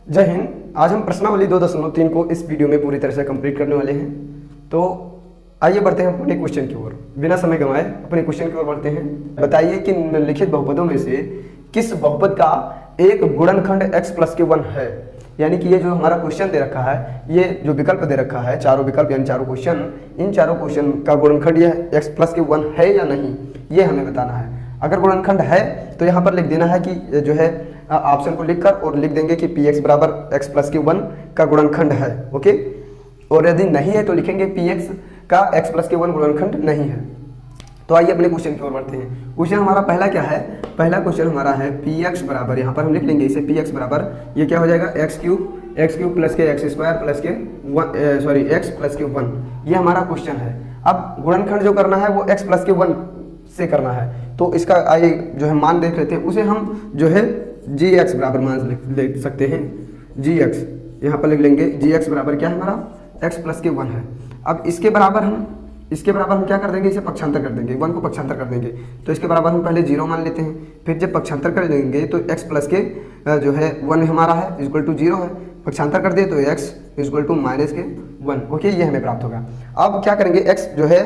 जय हिंद। आज हम प्रश्नावली 2.3 को इस वीडियो में पूरी तरह से कंप्लीट करने वाले हैं। तो आइए बढ़ते हैं अपने क्वेश्चन की ओर। बिना समय गंवाए अपने क्वेश्चन की ओर बढ़ते हैं। बताइए कि निम्नलिखित बहुपदों में से किस बहुपद का एक गुणनखंड x प्लस के 1 है। यानी कि ये जो हमारा क्वेश्चन दे रखा है, ये जो विकल्प दे रखा है, चारों विकल्प यानी चारों क्वेश्चन, इन चारों क्वेश्चन का गुणनखंड यह x प्लस के 1 है या नहीं, ये हमें बताना है। अगर गुणनखंड है तो यहाँ पर लिख देना है कि जो है ऑप्शन को लिखकर और लिख देंगे कि px बराबर x प्लस के 1 का गुणनखंड है। ओके। और यदि नहीं है तो लिखेंगे px का x प्लस के 1 गुणनखंड नहीं है। तो आइए अपने क्वेश्चन की ओर बढ़ते हैं। क्वेश्चन हमारा पहला क्या है? पहला क्वेश्चन हमारा है px बराबर, यहाँ पर हम लिख लेंगे इसे px बराबर, ये क्या हो जाएगा x क्यूब प्लस के x स्क्वायर प्लस के x प्लस के 1। ये हमारा क्वेश्चन है। अब गुणनखंड जो करना है वो x प्लस के 1 से करना है। तो इसका आइए जो है मान देख लेते हैं। उसे हम जो है gx बराबर मान लिख सकते हैं। gx यहाँ पर लिख लेंगे gx बराबर क्या है हमारा x प्लस के 1 है। अब इसके बराबर हम क्या कर देंगे, इसे पक्षांतर कर देंगे, 1 को पक्षांतर कर देंगे। तो इसके बराबर हम पहले 0 मान लेते हैं, फिर जब पक्षांतर कर देंगे तो x प्लस के जो है 1 हमारा है इक्वल टू 0 है। पक्षांतर कर दे तो x equal to minus k 1। Okay, ये हमें प्राप्त होगा। अब क्या करेंगे, x जो है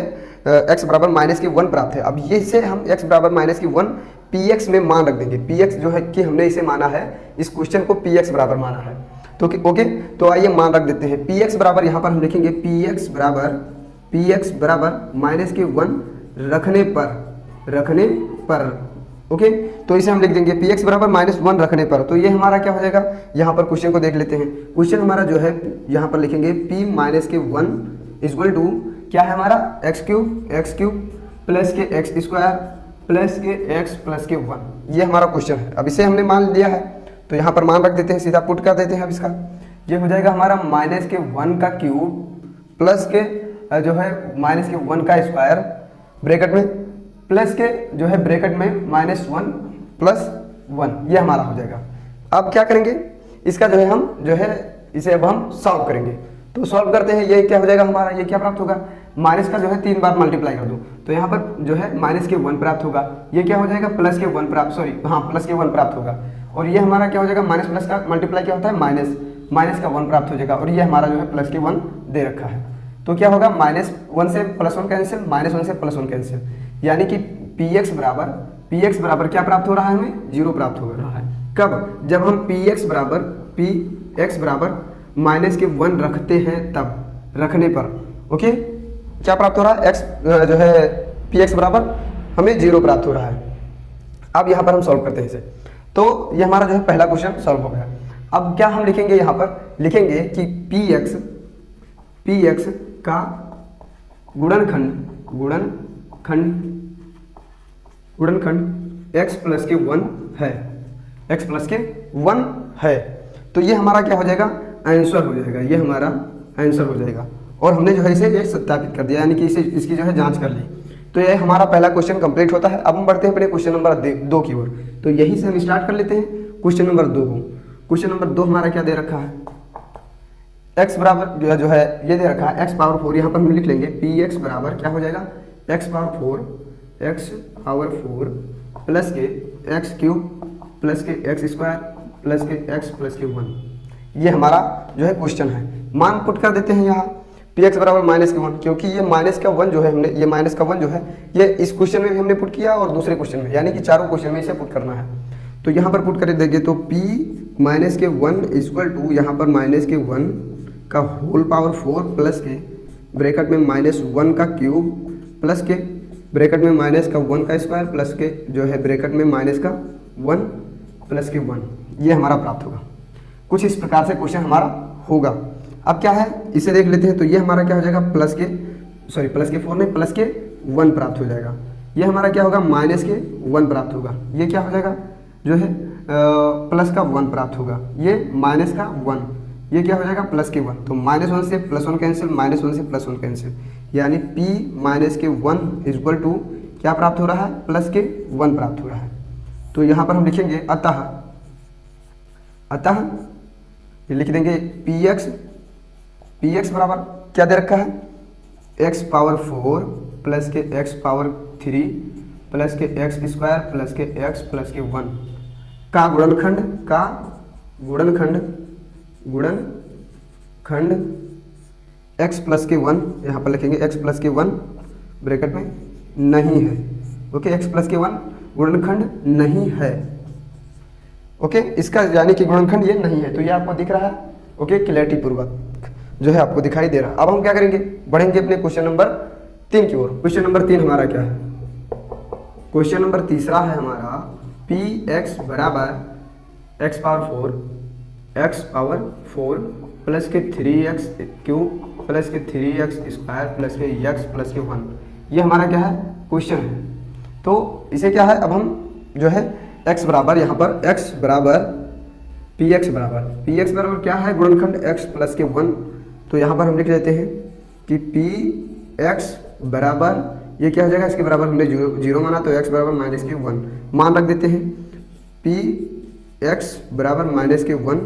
x बराबर माइनस के 1 प्राप्त है। अब ये से हम x बराबर माइनस के 1 px में मान रख देंगे। px जो है कि हमने इसे माना है, इस क्वेश्चन को px बराबर माना है। तो ओके, तो आइए मान रख देते हैं। px बराबर यहाँ पर हम लिखेंगे px बराबर माइनस के 1 रखने पर। ओके, तो इसे हम लिख देंगे px बराबर माइनस 1 रखने पर। तो ये हमारा क्या हो जाएगा, यहाँ पर क्वेश्चन को देख लेते हैं। क्वेश्चन हमारा जो है यहाँ पर लिखेंगे p minus k 1 equal to क्या है हमारा x क्यूब प्लस के x स्क्वायर प्लस के x प्लस के 1। ये हमारा क्वेश्चन है। अब इसे हमने मान लिया है तो यहाँ पर मान रख देते हैं, सीधा पुट कर देते हैं। अब इसका ये हो जाएगा हमारा माइनस के 1 का क्यूब प्लस के जो है माइनस के 1 का स्क्वायर ब्रैकेट में प्लस के जो है ब्रैकेट में माइनस 1 प्लस 1। ये हमारा हो जाएगा। अब क्या करेंगे, इसका जो है हम जो है इसे अब हम सॉल्व करेंगे। तो सॉल्व करते हैं। ये क्या हो जाएगा हमारा, ये क्या प्राप्त होगा, माइनस का जो है 3 बार मल्टीप्लाई कर दो तो यहाँ पर जो है माइनस के 1 प्राप्त होगा। ये क्या हो जाएगा, प्लस के 1 प्राप्त, प्लस के 1 प्राप्त होगा। और ये हमारा क्या हो जाएगा, माइनस प्लस का मल्टीप्लाई क्या होता है, माइनस का 1 प्राप्त हो जाएगा। और ये हमारा जो है प्लस के 1 दे रखा है। तो क्या होगा, माइनस 1 से प्लस 1 कैंसिल, माइनस 1 से प्लस 1 कैंसिल, यानी कि px बराबर क्या प्राप्त हो रहा है, हमें 0 प्राप्त हो रहा है। कब, जब हम px बराबर माइनस के 1 रखते हैं, तब रखने पर। ओके, क्या प्राप्त हो रहा है, x जो है px बराबर हमें 0 प्राप्त हो रहा है। अब यहाँ पर हम सॉल्व करते हैं इसे। तो ये हमारा जो है पहला क्वेश्चन सॉल्व हो गया। अब क्या हम लिखेंगे, यहाँ पर लिखेंगे कि px का गुणनखंड x प्लस के 1 है, x प्लस के 1 है। तो ये हमारा क्या हो जाएगा, आंसर हो जाएगा। ये हमारा आंसर हो जाएगा। और हमने जो है इसे सत्यापित कर दिया, यानी कि इसे इसकी जो है जांच कर ली। तो ये हमारा पहला क्वेश्चन कंप्लीट होता है। अब हम बढ़ते हैं अपने क्वेश्चन नंबर 2 की ओर। तो यहीं से हम स्टार्ट कर लेते हैं क्वेश्चन नंबर 2 को। क्वेश्चन नंबर 2 हमारा क्या दे रखा है, x बराबर जो है ये दे रखा है x पावर 4। यहाँ पर हम लिख लेंगे px बराबर क्या हो जाएगा, x पावर 4 प्लस के x क्यूब प्लस के x स्क्वायर प्लस के x प्लस के 1। ये हमारा जो है क्वेश्चन है। मान पुट कर देते हैं यहाँ px बराबर माइनस के 1, क्योंकि ये माइनस का 1 जो है हमने, ये माइनस का 1 जो है ये इस क्वेश्चन में भी हमने पुट किया और दूसरे क्वेश्चन में, यानी कि चारों क्वेश्चन में इसे पुट करना है। तो यहाँ पर पुट कर देंगे तो p minus k 1 equal to यहाँ पर माइनस के 1 का होल पावर 4 प्लस के ब्रैकेट में माइनस 1 का क्यूब प्लस के ब्रैकेट में माइनस का 1 का स्क्वायर प्लस के जो है ब्रैकेट में माइनस का 1 प्लस के 1। ये हमारा प्राप्त होगा। कुछ इस प्रकार से क्वेश्चन हमारा होगा। अब क्या है, इसे देख लेते हैं। तो ये हमारा क्या हो जाएगा, प्लस के 4 नहीं, प्लस के 1 प्राप्त हो जाएगा। ये हमारा क्या होगा, माइनस के 1 प्राप्त होगा। ये क्या हो जाएगा, जो है प्लस का 1 प्राप्त होगा। ये माइनस का 1, ये क्या हो जाएगा, प्लस के 1। तो माइनस 1 से प्लस 1 कैंसिल, माइनस 1 से प्लस 1 कैंसिल, यानी p minus k 1 equal to क्या प्राप्त हो रहा है, प्लस के 1 प्राप्त हो रहा है। तो यहाँ पर हम लिखेंगे अतः ये लिख देंगे px बराबर क्या दे रखा है, x पावर 4 प्लस के x पावर 3 प्लस के x स्क्वायर प्लस के x प्लस के 1 का गुणनखंड गुणनखंड x प्लस के 1, यहाँ पर लिखेंगे x प्लस के 1 ब्रैकेट में नहीं है। ओके, x प्लस के 1 गुणनखंड नहीं है। ओके, इसका यानी कि गुणनखंड ये नहीं है, तो ये आपको दिख रहा है। ओके, क्लैरिटी पूर्वक जो है आपको दिखाई दे रहा है। अब हम क्या करेंगे, बढ़ेंगे अपने क्वेश्चन नंबर 3 की ओर। क्वेश्चन नंबर 3 हमारा क्या है, क्वेश्चन नंबर तीसरा है हमारा पी एक्स बराबर एक्स पावर 4 प्लस के 3x क्यूब प्लस के 3x स्क्वायर प्लस के x प्लस के 1। ये हमारा क्या है, क्वेश्चन है। तो इसे क्या है, अब हम जो है x बराबर, यहाँ पर x बराबर पी एक्स बराबर क्या है, गुणनखंड x प्लस के 1। तो यहाँ पर हम लिख देते हैं कि पी एक्स बराबर, ये क्या हो जाएगा, इसके बराबर हमने जीरो माना, तो x बराबर माइनस के 1 मान रख देते हैं। पी एक्स बराबर माइनस के 1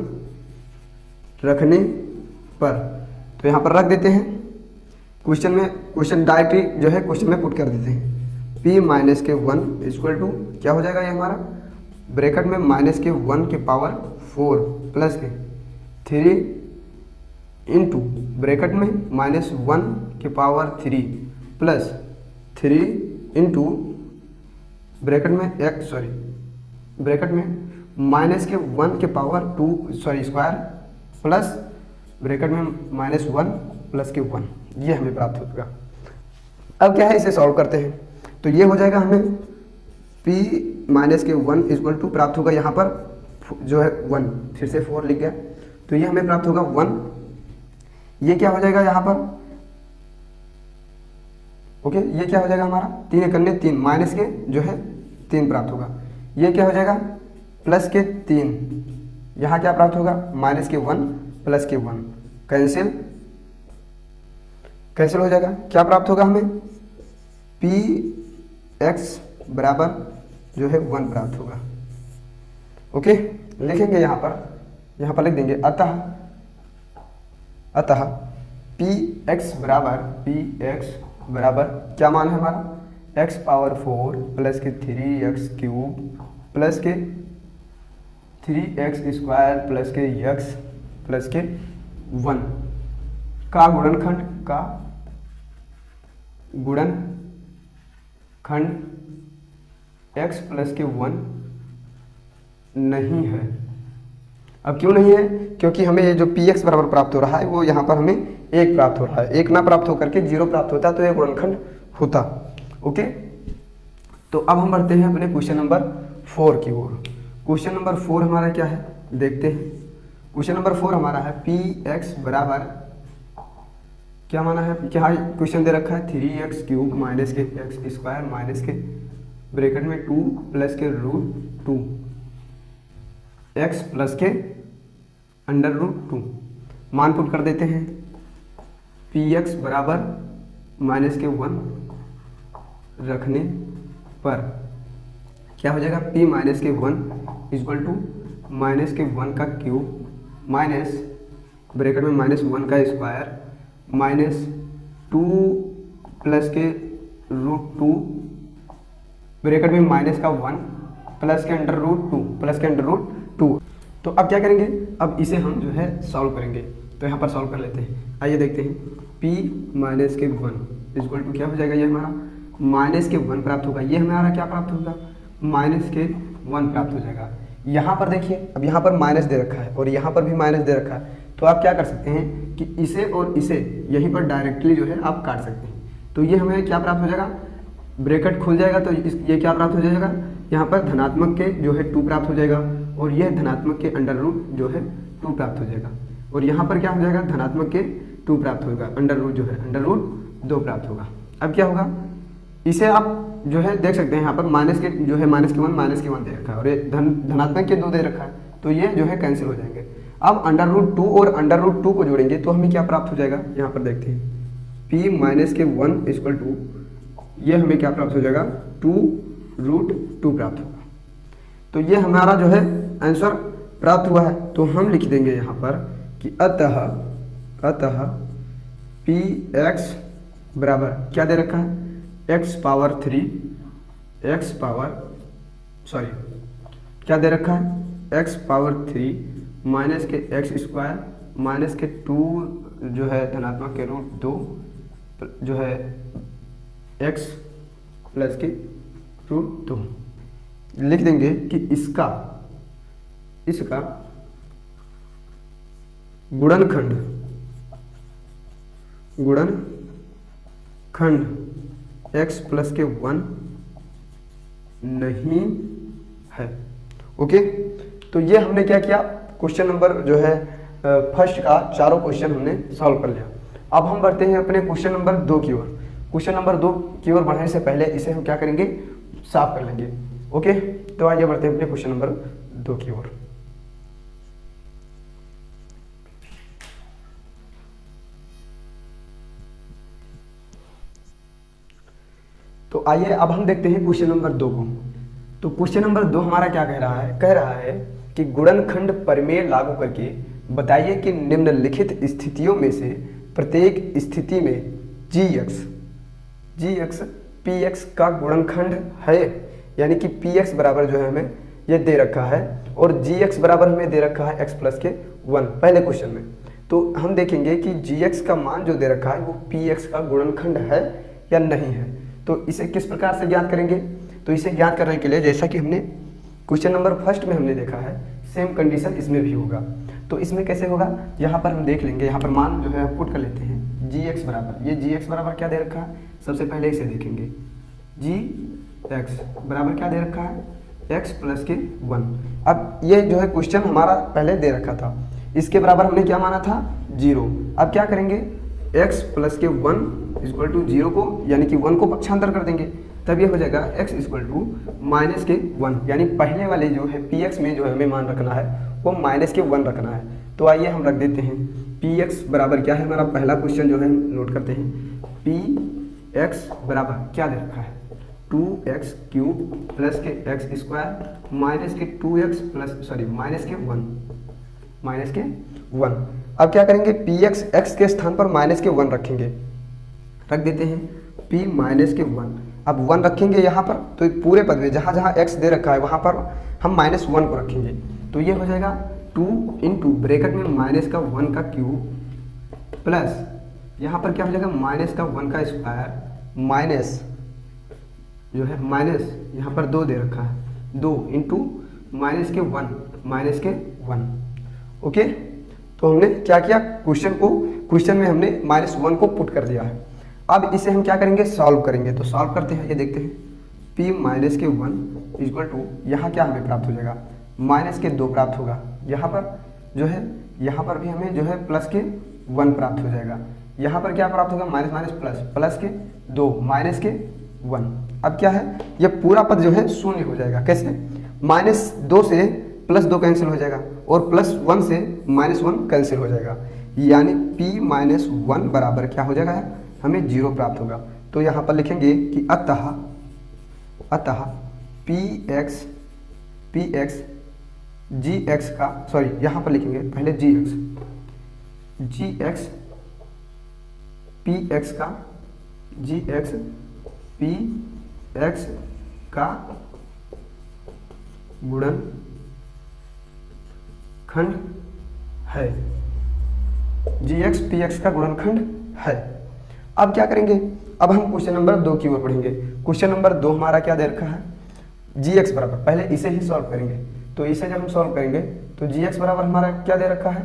रखने पर, तो यहाँ पर रख देते हैं। क्वेश्चन डायरेक्टली जो है क्वेश्चन में पुट कर देते हैं। p minus k 1 equal to क्या हो जाएगा, ये हमारा ब्रैकेट में माइनस के 1 के पावर 4 प्लस के 3 इंटू ब्रैकेट में माइनस 1 के पावर 3 प्लस 3 इंटू ब्रैकेट में माइनस के 1 के पावर स्क्वायर प्लस ब्रैकेट में माइनस 1 प्लस के 1, ये हमें प्राप्त होगा। अब क्या है, इसे सॉल्व करते हैं। तो ये हो जाएगा, हमें p minus k 1 equal to प्राप्त होगा, यहाँ पर जो है 1, फिर से 4 लिख गया, तो ये हमें प्राप्त होगा 1। ये क्या हो जाएगा यहाँ पर, ओके, ये क्या हो जाएगा हमारा 3 एकन्ने 3 माइनस के जो है 3 प्राप्त होगा। ये क्या हो जाएगा प्लस के 3, यहाँ क्या प्राप्त होगा माइनस के 1 प्लस के 1, कैंसिल हो जाएगा। क्या प्राप्त होगा हमें, पी एक्स बराबर जो है 1 प्राप्त होगा। ओके, लिखेंगे यहाँ पर लिख देंगे अतः पी एक्स बराबर क्या मान है हमारा, x पावर 4 प्लस के 3x क्यूब प्लस के 3x स्क्वायर प्लस के x प्लस के 1 का गुणनखंड x प्लस के 1 नहीं है। अब क्यों नहीं है, क्योंकि हमें ये जो px बराबर प्राप्त हो रहा है वो यहाँ पर हमें 1 प्राप्त हो रहा है। 1 ना प्राप्त होकर के 0 प्राप्त होता तो ये गुणनखंड होता। ओके, तो अब हम बढ़ते हैं अपने क्वेश्चन नंबर 4 की ओर। क्वेश्चन नंबर 4 हमारा क्या है, देखते हैं। क्वेश्चन नंबर 4 हमारा है पी एक्स बराबर क्या माना है, क्या क्वेश्चन दे रखा है 3x क्यूब माइनस के x स्क्वायर माइनस के ब्रैकेट में 2 प्लस के √2 x प्लस के √2 मान पुट कर देते हैं। पी एक्स बराबर माइनस के 1 रखने पर क्या हो जाएगा, p minus k 1 equal to minus k 1 का क्यूब माइनस ब्रैकेट में माइनस 1 का स्क्वायर माइनस 2 प्लस के √2 ब्रैकेट में माइनस का 1 प्लस के √2 तो अब क्या करेंगे, अब इसे हम जो है सॉल्व करेंगे। तो यहाँ पर सॉल्व कर लेते हैं। आइए देखते हैं, p minus k 1 equal to क्या हो जाएगा, ये हमारा माइनस के 1 प्राप्त होगा। ये हमारा क्या प्राप्त होगा, माइनस के 1 प्राप्त हो जाएगा। यहाँ पर देखिए, अब यहाँ पर माइनस दे रखा है और यहाँ पर भी माइनस दे रखा है, तो आप क्या कर सकते हैं कि इसे और इसे यहीं पर डायरेक्टली जो है आप काट सकते हैं। तो ये हमें क्या प्राप्त हो जाएगा, ब्रैकेट खुल जाएगा, तो ये क्या प्राप्त हो जाएगा, यहाँ पर धनात्मक के जो है 2 प्राप्त हो जाएगा और यह धनात्मक के √ जो है 2 प्राप्त हो जाएगा। और यहाँ पर क्या हो जाएगा, धनात्मक के 2 प्राप्त होगा, √ जो है √2 प्राप्त होगा। अब क्या होगा, इसे आप जो है देख सकते हैं, यहाँ पर माइनस के जो है माइनस के 1 दे रखा है और ये धनात्मक के 2 दे रखा है, तो ये जो है कैंसिल हो जाएंगे। अब √2 और √2 को जोड़ेंगे तो हमें क्या प्राप्त हो जाएगा, यहाँ पर देखते हैं, p minus k 1 equal to ये हमें क्या प्राप्त हो जाएगा, 2√2 प्राप्त होगा। तो ये हमारा जो है आंसर प्राप्त हुआ है। तो हम लिख देंगे यहाँ पर कि अतः पी एक्स बराबर क्या दे रखा है, क्या दे रखा है, x पावर 3 माइनस के एक्स स्क्वायर माइनस के 2 जो है धनात्मक के रूट 2 जो है एक्स प्लस के रूट 2 लिख देंगे कि इसका गुणनखंड x प्लस के 1 नहीं है। ओके, तो ये हमने क्या किया, क्वेश्चन नंबर जो है फर्स्ट का चारों क्वेश्चन हमने सॉल्व कर लिया। अब हम बढ़ते हैं अपने क्वेश्चन नंबर 2 की ओर। क्वेश्चन नंबर 2 की ओर बढ़ने से पहले इसे हम क्या करेंगे, साफ कर लेंगे। ओके, तो आइए बढ़ते हैं अपने क्वेश्चन नंबर 2 की ओर। तो आइए अब हम देखते हैं क्वेश्चन नंबर 2 को। तो क्वेश्चन नंबर 2 हमारा क्या कह रहा है कि गुणनखंड प्रमेय लागू करके बताइए कि निम्नलिखित स्थितियों में से प्रत्येक स्थिति में gx px का गुणनखंड है। यानी कि px बराबर जो है हमें ये दे रखा है और gx बराबर हमें दे रखा है x प्लस के 1 पहले क्वेश्चन में। तो हम देखेंगे कि gx का मान जो दे रखा है वो px का गुणनखंड है या नहीं है। तो इसे किस प्रकार से ज्ञात करेंगे, तो इसे ज्ञात करने के लिए जैसा कि हमने क्वेश्चन नंबर फर्स्ट में हमने देखा है सेम कंडीशन इसमें भी होगा। तो इसमें कैसे होगा, यहाँ पर हम देख लेंगे, यहाँ पर मान जो है पुट कर लेते हैं gx बराबर, ये gx बराबर क्या दे रखा है, सबसे पहले इसे देखेंगे gx बराबर क्या दे रखा है x प्लस के 1। अब ये जो है क्वेश्चन हमारा पहले दे रखा था, इसके बराबर हमने क्या माना था 0। अब क्या करेंगे x प्लस के 1 इक्वल टू 0 को यानी कि 1 को पक्षांतर कर देंगे, तब ये हो जाएगा x equal to minus k 1। यानी पहले वाले जो है px में जो हमें मान रखना है वो माइनस के 1 रखना है। तो आइए हम रख देते हैं px बराबर क्या है, हमारा पहला क्वेश्चन जो है नोट करते हैं। px बराबर क्या दे रखा है 2x क्यूब प्लस के x स्क्वायर माइनस के 2x प्लस माइनस के 1। अब क्या करेंगे px x के स्थान पर माइनस के 1 रखेंगे, रख देते हैं p माइनस के 1। अब 1 रखेंगे यहाँ पर तो पूरे पद में जहाँ जहाँ x दे रखा है वहाँ पर हम माइनस 1 को रखेंगे। तो ये हो जाएगा 2 इंटू ब्रैकेट में माइनस का 1 का क्यूब प्लस यहाँ पर क्या हो जाएगा माइनस का 1 का स्क्वायर माइनस जो है माइनस यहाँ पर 2 दे रखा है 2 इंटू माइनस के 1 ओके। तो हमने क्या किया, क्वेश्चन में हमने -1 को पुट कर दिया है। अब इसे हम क्या करेंगे, सॉल्व करेंगे। तो सॉल्व करते हैं, ये देखते हैं p minus k 1 equal to यहाँ क्या हमें प्राप्त हो जाएगा माइनस के 2 प्राप्त होगा। यहाँ पर जो है यहाँ पर भी हमें जो है प्लस के 1 प्राप्त हो जाएगा। यहाँ पर क्या प्राप्त होगा माइनस माइनस प्लस, प्लस के 2 माइनस के 1। अब क्या है ये पूरा पद जो है शून्य हो जाएगा। कैसे, -2 से +2 कैंसिल हो जाएगा और +1 से -1 कैंसिल हो जाएगा। यानी p माइनस 1 बराबर क्या हो जाएगा, हमें 0 प्राप्त होगा। तो यहाँ पर लिखेंगे कि अतः px gx का सॉरी यहाँ पर लिखेंगे पहले gx px का gx px का गुणनखंड है, gx px का गुणनखंड है। अब क्या करेंगे, अब हम क्वेश्चन नंबर 2 की ओर बढ़ेंगे। क्वेश्चन नंबर 2 हमारा क्या दे रखा है gx बराबर, पहले इसे ही सॉल्व करेंगे। तो इसे जब हम सॉल्व करेंगे तो gx बराबर हमारा क्या दे रखा है,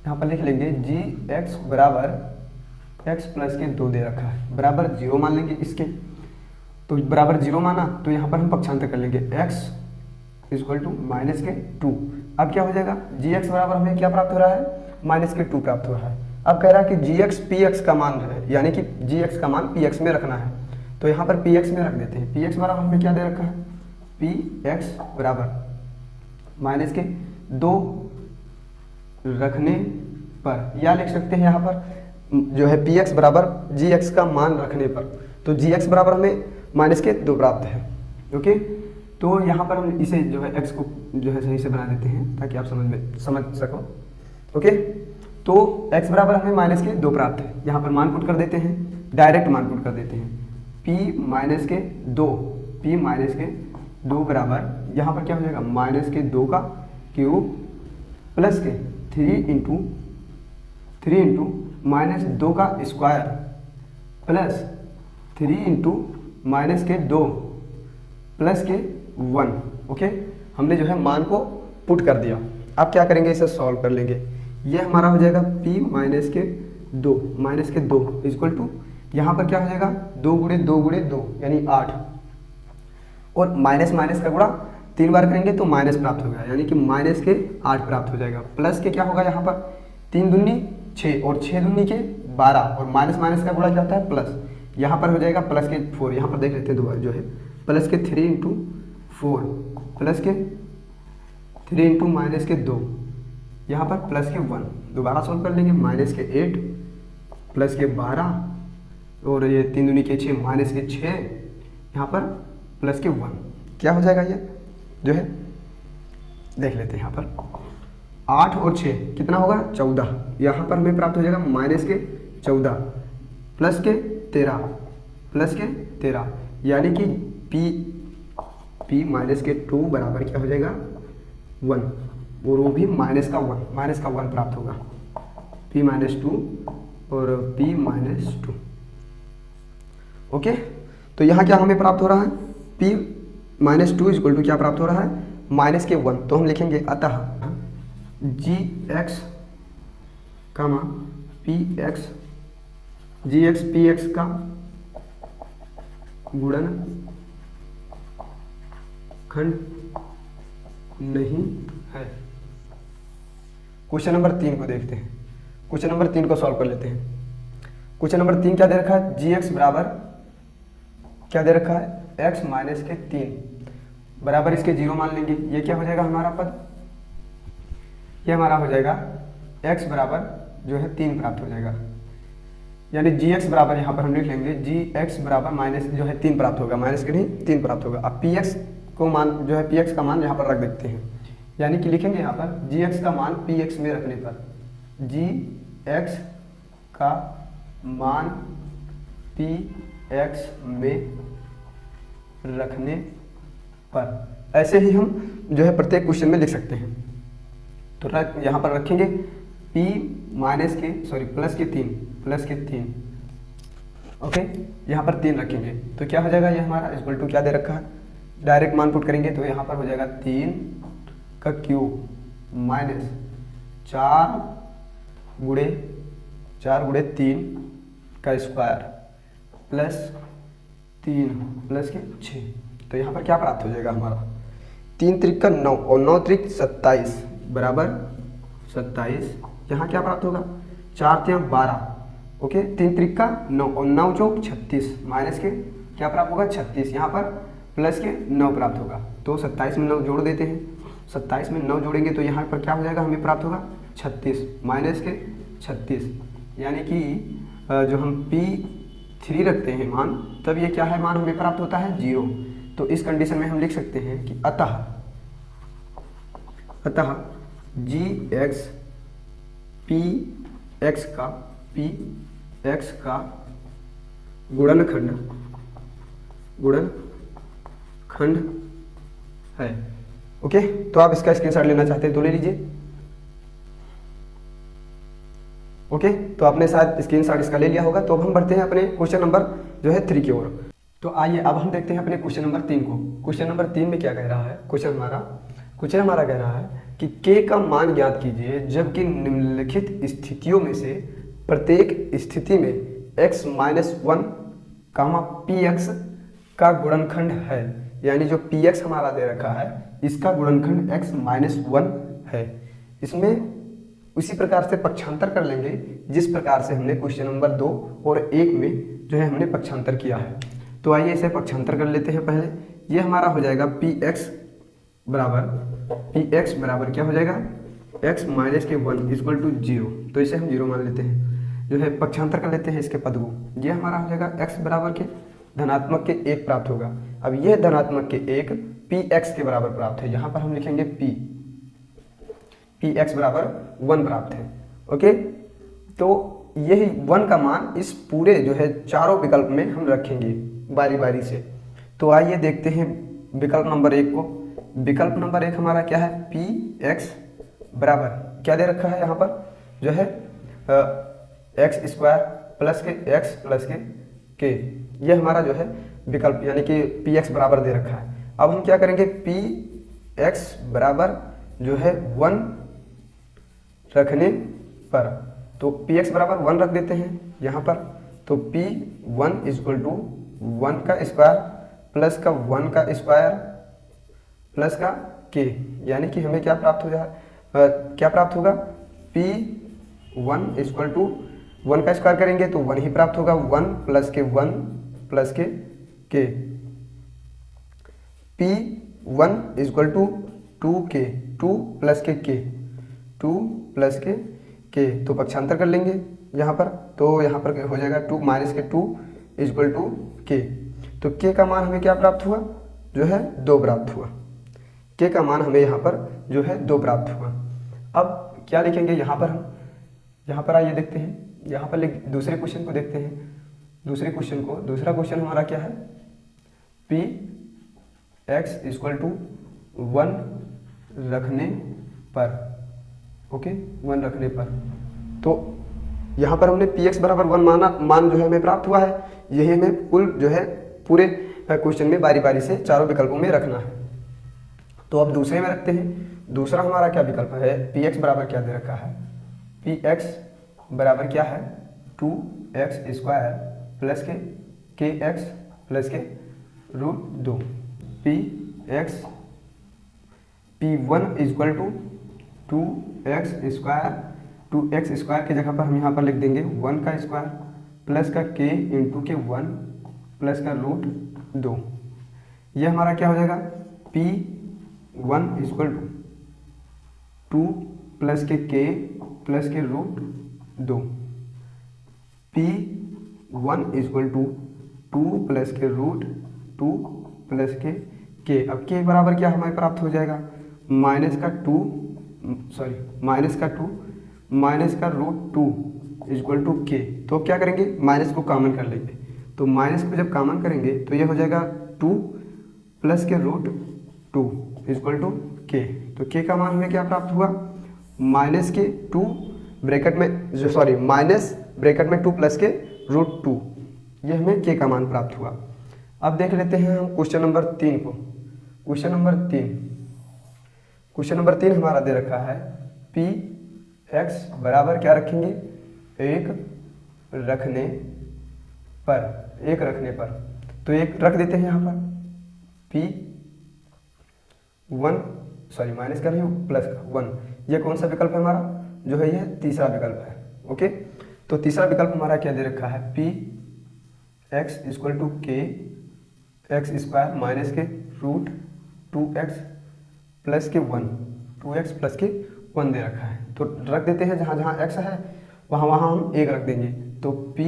यहाँ पर लिख लेंगे gx बराबर x प्लस के 2 दे रखा है, बराबर 0 मान लेंगे इसके। तो बराबर 0 माना तो यहाँ पर हम पक्षांतर कर लेंगे x इक्वल टू माइनस के 2। अब क्या हो जाएगा gx बराबर हमें क्या प्राप्त हो रहा है माइनस के 2 प्राप्त हो रहा है। अब कह रहा है कि gx px का मान है, यानी कि gx का मान px में रखना है। तो यहाँ पर px में रख देते हैं। px बराबर हमें क्या दे रखा है px बराबर माइनस के 2 रखने पर, या लिख सकते हैं यहाँ पर जो है px बराबर gx का मान रखने पर। तो gx बराबर हमें माइनस के 2 प्राप्त है। ओके, तो यहाँ पर हम इसे जो है x को जो है सही से बना देते हैं ताकि आप समझ सको। ओके, तो x बराबर हमें माइनस के 2 प्राप्त है। यहाँ पर मान पुट कर देते हैं, डायरेक्ट मान पुट कर देते हैं p माइनस के 2 बराबर यहाँ पर क्या हो जाएगा -2 का क्यूब प्लस के 3 इंटू माइनस 2 का स्क्वायर प्लस 3 इंटू माइनस के 2 प्लस के 1। ओके, हमने जो है मान को पुट कर दिया। अब क्या करेंगे, इसे सॉल्व कर लेंगे। ये हमारा हो जाएगा p माइनस के 2 इक्वल टू यहाँ पर क्या हो जाएगा 2 गुणे 2 यानी 8, और माइनस माइनस का गुणा 3 बार करेंगे तो माइनस प्राप्त होगा, यानी कि माइनस के 8 प्राप्त हो जाएगा। प्लस के क्या होगा यहाँ पर 3 दूनी 6 और 6 दूनी के 12, और माइनस माइनस का गुणा क्या होता है प्लस। यहाँ पर हो जाएगा प्लस के 4, यहाँ पर देख लेते हैं दोबारा जो है प्लस के 3 इंटू 4 प्लस के 3 इंटू माइनस के 2, यहाँ पर प्लस के 1। दोबारा सॉल्व कर लेंगे, माइनस के 8 प्लस के 12 और ये 3 दूनी के 6 माइनस के 6, यहाँ पर प्लस के 1। क्या हो जाएगा ये जो है देख लेते हैं। यहाँ पर 8 और 6 कितना होगा 14, यहाँ पर हमें प्राप्त हो जाएगा माइनस के 14 प्लस के 13 यानी कि p माइनस के 2 बराबर क्या हो जाएगा 1, और वो भी माइनस का 1 प्राप्त होगा। p माइनस 2 और p माइनस 2। ओके, तो यहाँ क्या हमें प्राप्त हो रहा है p माइनस 2 इक्वल टू क्या प्राप्त हो रहा है माइनस के 1। तो हम लिखेंगे अतः gx px का गुणन खंड नहीं है। क्वेश्चन नंबर 3 को देखते हैं। क्वेश्चन नंबर 3 को सॉल्व कर लेते हैं। क्वेश्चन नंबर 3 क्या दे रखा है, gx बराबर क्या दे रखा है x माइनस के 3 बराबर इसके 0 मान लेंगे। ये क्या हो जाएगा हमारा पद, ये हमारा हो जाएगा x बराबर जो है 3 प्राप्त हो जाएगा, यानी gx बराबर यहाँ पर हम लिख लेंगे gx बराबर माइनस जो है 3 प्राप्त होगा, माइनस के नहीं 3 प्राप्त होगा। अब px को मान जो है px का मान यहाँ पर रख देते हैं, यानी कि लिखेंगे यहाँ पर gx का मान px में रखने पर gx का मान px में रखने पर, ऐसे ही हम जो है प्रत्येक क्वेश्चन में लिख सकते हैं। तो यहाँ पर रखेंगे p माइनस के प्लस के 3 ओके, यहाँ पर 3 रखेंगे तो क्या हो जाएगा ये हमारा इक्वल टू क्या दे रखा है, डायरेक्ट मान पुट करेंगे तो यहाँ पर हो जाएगा 3 का क्यूब माइनस 4 गुणे 3 का स्क्वायर प्लस 3 प्लस के 6। तो यहाँ पर क्या प्राप्त हो जाएगा हमारा 3 त्रिक का 9 और 9 त्रिक 27 बराबर 27। यहाँ क्या प्राप्त होगा 4 3 12 ओके, 3 त्रिक का 9 और 9 चौक 36 माइनस के क्या प्राप्त होगा 36, यहाँ पर प्लस के 9 प्राप्त होगा। तो 27 में 9 जोड़ देते हैं, 27 में 9 जोड़ेंगे तो यहाँ पर क्या हो जाएगा हमें प्राप्त होगा 36 माइनस के 36, यानी कि जो हम P3 रखते हैं मान, तब ये क्या है मान हमें प्राप्त होता है 0। तो इस कंडीशन में हम लिख सकते हैं कि अतः gx px का गुणनखंड है। ओके, तो आप इसका स्क्रीनशॉट लेना चाहते हैं तो ले लीजिए। ओके, तो आपने शायद स्क्रीनशॉट इसका ले लिया होगा। तो अब हम बढ़ते हैं अपने क्वेश्चन नंबर जो है 3 की ओर। तो आइए अब हम देखते हैं अपने क्वेश्चन नंबर 3 को। क्वेश्चन नंबर 3 में क्या कह रहा है, क्वेश्चन हमारा कह रहा है कि k का मान ज्ञात कीजिए जबकि निम्नलिखित स्थितियों में से प्रत्येक स्थिति में x माइनस 1 px का गुणनखंड है। यानी जो px हमारा दे रखा है इसका गुणनखंड x माइनस 1 है। इसमें उसी प्रकार से पक्षांतर कर लेंगे जिस प्रकार से हमने क्वेश्चन नंबर 2 और 1 में जो है हमने पक्षांतर किया है। तो आइए इसे पक्षांतर कर लेते हैं। पहले ये हमारा हो जाएगा px बराबर क्या हो जाएगा x minus k 1 equal to 0। तो इसे हम 0 मान लेते हैं, जो है पक्षांतर कर लेते हैं इसके पद को। ये हमारा हो जाएगा x बराबर के धनात्मक के 1 प्राप्त होगा। अब ये धनात्मक के 1 px के बराबर प्राप्त है, यहाँ पर हम लिखेंगे px बराबर 1 प्राप्त है। ओके, तो यही 1 का मान इस पूरे जो है चारों विकल्प में हम रखेंगे बारी बारी से। तो आइए देखते हैं विकल्प नंबर 1 को। विकल्प नंबर 1 हमारा क्या है px बराबर क्या दे रखा है यहाँ पर जो है x square plus k x plus के ये हमारा जो है विकल्प यानी कि पी एक्स बराबर दे रखा है। अब हम क्या करेंगे, पी एक्स बराबर जो है 1 रखने पर, तो पी एक्स बराबर 1 रख देते हैं यहाँ पर। तो पी 1 इक्वल टू 1 का स्क्वायर प्लस का 1 का स्क्वायर प्लस का के, यानी कि हमें क्या प्राप्त हो जाए, क्या प्राप्त होगा, पी 1 इक्वल टू 1 का स्क्वायर करेंगे तो 1 ही प्राप्त होगा, 1 प्लस के 1 प्लस के P 1 equal to 2k 2 plus के 2 प्लस के तो पक्षांतर कर लेंगे यहाँ पर, तो यहाँ पर हो जाएगा 2 माइनस के 2 इक्वल टू के। तो के का मान हमें क्या प्राप्त हुआ, जो है 2 प्राप्त हुआ। के का मान हमें यहाँ पर जो है 2 प्राप्त हुआ। अब क्या लिखेंगे यहाँ पर, हम यहाँ पर आइए देखते हैं, यहाँ पर दूसरे क्वेश्चन को देखते हैं। दूसरे क्वेश्चन को, दूसरा क्वेश्चन हमारा क्या है, पी एक्स इक्वल टू 1 रखने पर, ओके 1 रखने पर, तो यहाँ पर हमने पी एक्स बराबर 1 मान जो है हमें प्राप्त हुआ है। यही हमें कुल जो है पूरे क्वेश्चन में बारी बारी से चारों विकल्पों में रखना है। तो अब दूसरे में रखते हैं। दूसरा हमारा क्या विकल्प है, पी एक्स बराबर क्या दे रखा है, पी एक्स बराबर क्या है 2x square plus k x plus k root 2, P x P 1 equal to 2x square, 2x square की जगह पर हम यहाँ पर लिख देंगे 1 का स्क्वायर प्लस का k इंटू के 1 प्लस का रूट 2। ये हमारा क्या हो जाएगा, p 1 equal to 2 plus k k plus k root 2, p 1 equal to 2 plus k root 2 plus k k। अब k बराबर क्या हमें प्राप्त हो जाएगा, माइनस का 2 माइनस का रूट 2 इक्वल टू के। तो क्या करेंगे, माइनस को कॉमन कर लेंगे, तो माइनस को जब कॉमन करेंगे तो ये हो जाएगा 2 plus k root 2 equal to के। तो के का मान हमें क्या प्राप्त हुआ, माइनस के 2 ब्रैकेट में माइनस ब्रैकेट में 2 प्लस के रूट 2, ये हमें के का मान प्राप्त हुआ। अब देख लेते हैं हम क्वेश्चन नंबर 3 को। क्वेश्चन नंबर 3 हमारा दे रखा है पी एक्स बराबर क्या रखेंगे, 1 रखने पर, तो 1 रख देते हैं यहाँ पर, पी 1 माइनस का नहीं प्लस का 1। ये कौन सा विकल्प है हमारा, जो है ये तीसरा विकल्प है। ओके, तो तीसरा विकल्प हमारा क्या दे रखा है, पी एक्स इक्वल टू के एक्स स्क्वायर माइनस के रूट 2x प्लस के 1, 2x प्लस के 1 दे रखा है। तो रख देते हैं जहाँ जहाँ x है वहाँ हम 1 रख देंगे, तो p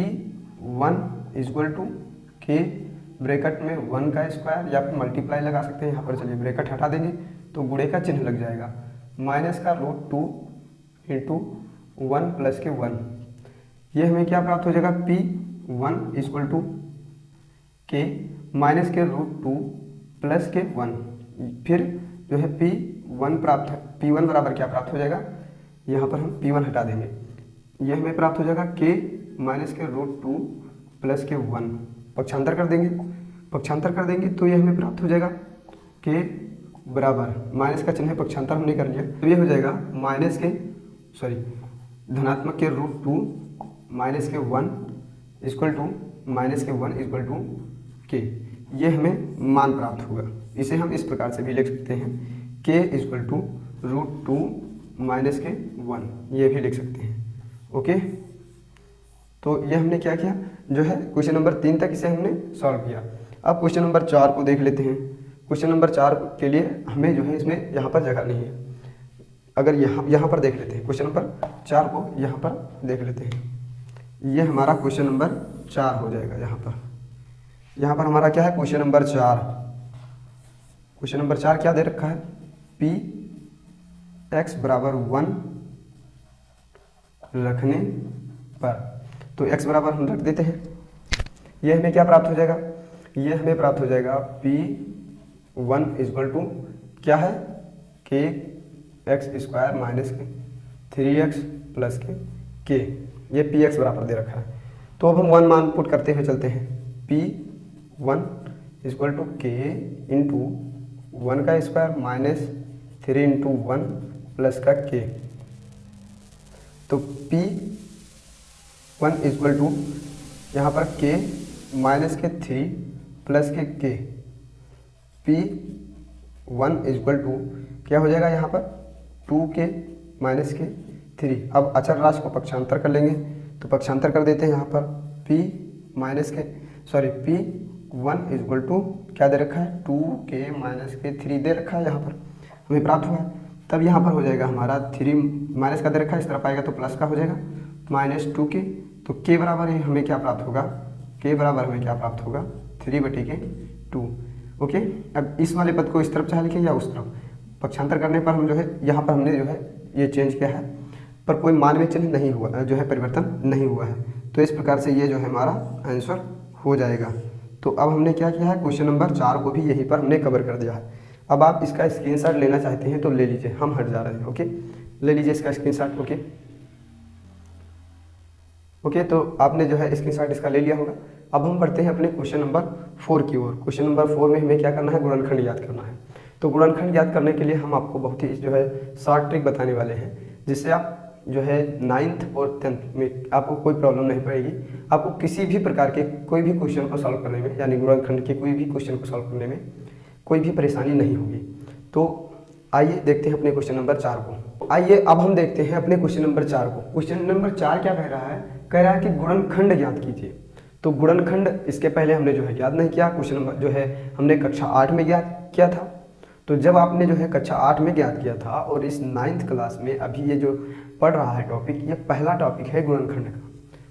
1 इक्वल टू के ब्रैकेट में 1 का स्क्वायर, या फिर मल्टीप्लाई लगा सकते हैं यहाँ पर, चलिए ब्रैकेट हटा देंगे तो गुणे का चिन्ह लग जाएगा, माइनस का रूट 2 इंटू 1 प्लस के 1। ये हमें क्या प्राप्त हो जाएगा, p 1 इक्वल टू के माइनस के रूट 2 प्लस के 1। फिर जो है p1 प्राप्त है, p1 बराबर क्या प्राप्त हो जाएगा, यहाँ पर हम p1 हटा देंगे, ये हमें प्राप्त हो जाएगा k माइनस के रूट 2 प्लस के 1। पक्षांतर कर देंगे तो ये हमें प्राप्त हो जाएगा k बराबर, माइनस का चिन्ह पक्षांतर हमने कर लिया, तो ये हो जाएगा धनात्मक के root 2 minus k 1 equal to minus k 1 equal to के। ये हमें मान प्राप्त होगा। इसे हम इस प्रकार से भी लिख सकते हैं, k equal to root 2 minus k 1, ये भी लिख सकते हैं। ओके, तो ये हमने क्या किया, जो है क्वेश्चन नंबर 3 तक इसे हमने सॉल्व किया। अब क्वेश्चन नंबर 4 को देख लेते हैं। क्वेश्चन नंबर 4 के लिए हमें जो है इसमें यहाँ पर जगह नहीं है, अगर यहाँ पर देख लेते हैं, क्वेश्चन नंबर 4 को यहाँ पर देख लेते हैं। ये हमारा क्वेश्चन नंबर 4 हो जाएगा। यहाँ पर हमारा क्या है, क्वेश्चन नंबर 4। क्वेश्चन नंबर 4 क्या दे रखा है, पी एक्स बराबर 1 रखने पर, तो x बराबर हम रख देते हैं। ये हमें क्या प्राप्त हो जाएगा, ये हमें प्राप्त हो जाएगा p1 इक्वल टू क्या है, के एक्स स्क्वायर माइनस के 3x प्लस के ये पी एक्स बराबर दे रखा है। तो अब हम 1 मान पुट करते हुए चलते हैं, P1 इक्वल टू के इंटू 1 का स्क्वायर माइनस 3 इंटू 1 प्लस का के। तो P1 इक्वल टू यहाँ पर के माइनस के 3 प्लस के P1 इक्वल टू क्या हो जाएगा यहाँ पर 2k माइनस के 3। अब अचर राशि को पक्षांतर कर लेंगे, तो पक्षांतर कर देते हैं यहाँ पर P1 इक्वल टू क्या दे रखा है 2k माइनस के 3 दे रखा है, यहाँ पर हमें प्राप्त हुआ है। तब यहाँ पर हो जाएगा हमारा 3 माइनस का दे रखा है, इस तरफ आएगा तो प्लस का हो जाएगा माइनस 2k। तो k बराबर हमें क्या प्राप्त होगा, k बराबर हमें क्या प्राप्त होगा 3/2। ओके, अब इस वाले पद को इस तरफ चाहे लिखें या उस तरफ, पक्षांतर करने पर हम जो है यहाँ पर हमने जो है ये चेंज किया है, पर कोई मानवीय चिन्ह नहीं हुआ, जो है परिवर्तन नहीं हुआ है। तो इस प्रकार से ये जो है हमारा आंसर हो जाएगा। तो अब हमने क्या किया है, क्वेश्चन नंबर 4 को भी यहीं पर हमने कवर कर दिया है। अब आप इसका स्क्रीनशॉट लेना चाहते हैं तो ले लीजिए, हम हट जा रहे हैं। ओके, ले लीजिए इसका स्क्रीनशॉट। ओके, तो आपने जो है स्क्रीनशॉट इसका ले लिया होगा। अब हम बढ़ते हैं अपने क्वेश्चन नंबर 4 की ओर। क्वेश्चन नंबर 4 में हमें क्या करना है, गुणनखंड याद करना है। तो गुणनखंड याद करने के लिए हम आपको बहुत ही जो है शॉर्ट ट्रिक बताने वाले हैं, जिससे आप जो है 9th और 10th में आपको कोई प्रॉब्लम नहीं पड़ेगी। आपको किसी भी प्रकार के कोई भी क्वेश्चन को सॉल्व करने में, यानी गुणनखंड के कोई भी क्वेश्चन को सॉल्व करने में कोई भी परेशानी नहीं होगी। तो आइए देखते हैं अपने क्वेश्चन नंबर 4 को। आइए अब हम देखते हैं अपने क्वेश्चन नंबर 4 को। क्वेश्चन नंबर 4 क्या कह रहा है, कह रहा है कि गुणनखंड ज्ञात कीजिए। तो गुणनखंड इसके पहले हमने जो है याद नहीं किया। क्वेश्चन नंबर जो है हमने कक्षा 8 में ज्ञात किया था। तो जब आपने जो है कक्षा 8 में ज्ञात किया था और इस 9th क्लास में अभी ये जो पढ़ रहा है टॉपिक, ये पहला टॉपिक है गुणनखंड का।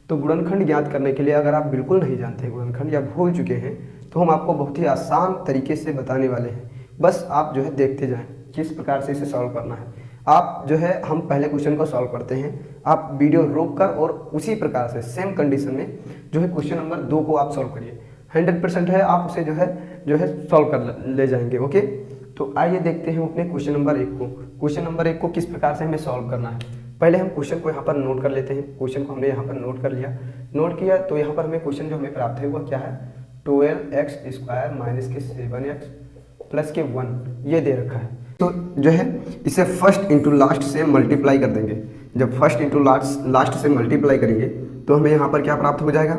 तो गुणनखंड ज्ञात करने के लिए अगर आप बिल्कुल नहीं जानते गुणनखंड या भूल चुके हैं, तो हम आपको बहुत ही आसान तरीके से बताने वाले हैं। बस आप जो है देखते जाएं किस प्रकार से इसे सॉल्व करना है। आप जो है हम पहले क्वेश्चन को सॉल्व करते हैं, आप वीडियो रोक कर और उसी प्रकार से सेम कंडीशन में जो है क्वेश्चन नंबर 2 को आप सॉल्व करिए। 100% है, आप उसे जो है सॉल्व कर ले जाएंगे। ओके, तो आइए देखते हैं अपने क्वेश्चन नंबर 1 को। क्वेश्चन नंबर 1 को किस प्रकार से हमें सॉल्व करना है, पहले हम क्वेश्चन को यहाँ पर नोट कर लेते हैं। क्वेश्चन को हमने यहाँ पर नोट कर लिया, नोट किया तो यहाँ पर हमें क्वेश्चन जो हमें प्राप्त है वह क्या है, 12x स्क्वायर माइनस के 7x प्लस के 1 ये दे रखा है। तो जो है इसे फर्स्ट इंटू लास्ट से मल्टीप्लाई कर देंगे। जब फर्स्ट इंटू लास्ट से मल्टीप्लाई करेंगे तो हमें यहाँ पर क्या प्राप्त हो जाएगा,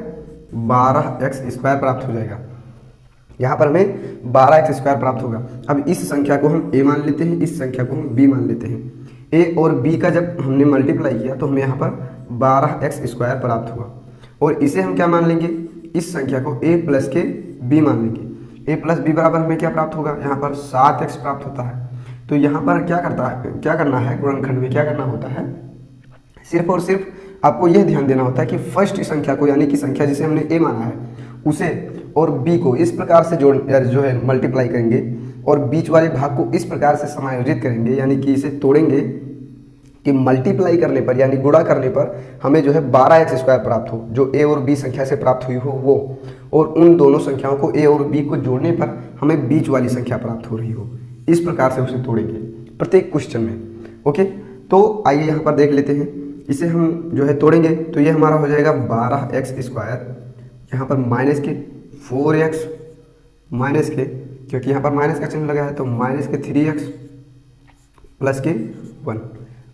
12x स्क्वायर प्राप्त हो जाएगा। यहाँ पर हमें 12x स्क्वायर प्राप्त होगा। अब इस संख्या को हम a मान लेते हैं, इस संख्या को हम b मान लेते हैं। a और b का जब हमने मल्टीप्लाई किया तो हमें यहाँ पर 12x स्क्वायर प्राप्त हुआ, और इसे हम क्या मान लेंगे, इस संख्या को a प्लस के b मान लेंगे। a प्लस b बराबर हमें क्या प्राप्त होगा, यहाँ पर 7x प्राप्त होता है। तो यहाँ पर क्या करना है, गुणनखंड में क्या करना होता है, सिर्फ और सिर्फ आपको यह ध्यान देना होता है कि फर्स्ट संख्या को, यानी कि संख्या जिसे हमने a माना है उसे और b को इस प्रकार से जो है मल्टीप्लाई करेंगे, और बीच वाले भाग को इस प्रकार से समायोजित करेंगे, यानी कि इसे तोड़ेंगे कि मल्टीप्लाई करने पर यानी गुणा करने पर हमें जो है 12x स्क्वायर प्राप्त हो, जो a और b संख्या से प्राप्त हुई हो वो, और उन दोनों संख्याओं को a और b को जोड़ने पर हमें बीच वाली संख्या प्राप्त हो रही हो। इस प्रकार से उसे तोड़ेंगे प्रत्येक क्वेश्चन में। ओके, तो आइए यहाँ पर देख लेते हैं, इसे हम जो है तोड़ेंगे तो ये हमारा हो जाएगा 12x स्क्वायर, यहाँ पर माइनस के 4x माइनस के, क्योंकि यहाँ पर माइनस का चिन्ह लगा है तो माइनस के 3x प्लस के 1।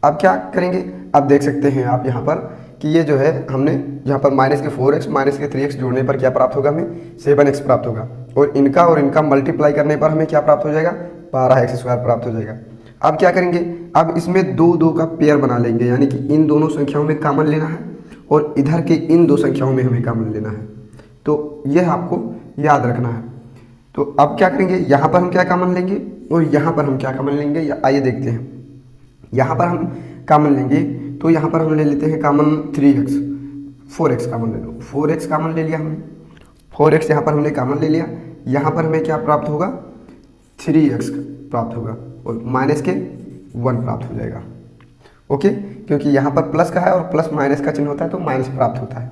अब क्या करेंगे, अब देख सकते हैं आप यहाँ पर कि ये जो है हमने यहाँ पर माइनस के 4x माइनस के 3x जोड़ने पर क्या प्राप्त होगा, हमें 7x प्राप्त होगा, और इनका मल्टीप्लाई करने पर हमें क्या प्राप्त हो जाएगा, 12x स्क्वायर प्राप्त हो जाएगा। अब क्या करेंगे, अब इसमें दो का पेयर बना लेंगे, यानी कि इन दोनों संख्याओं में कॉमन लेना है और इधर के इन दो संख्याओं में हमें कॉमन लेना है। तो यह आपको याद रखना है। तो अब क्या करेंगे, यहाँ पर हम क्या कॉमन लेंगे और यहाँ पर हम क्या कॉमन लेंगे, आइए देखते हैं। यहाँ पर हम कॉमन लेंगे तो यहाँ पर हम ले लेते हैं कॉमन 3x, 4x कॉमन ले लो, 4x कॉमन ले लिया हमने, 4x यहाँ पर हमने कॉमन ले लिया। यहाँ पर हमें क्या प्राप्त होगा, 3x प्राप्त होगा, और माइनस के 1 प्राप्त हो जाएगा। ओके, क्योंकि यहाँ पर प्लस का है और प्लस माइनस का चिन्ह होता है तो माइनस प्राप्त होता है।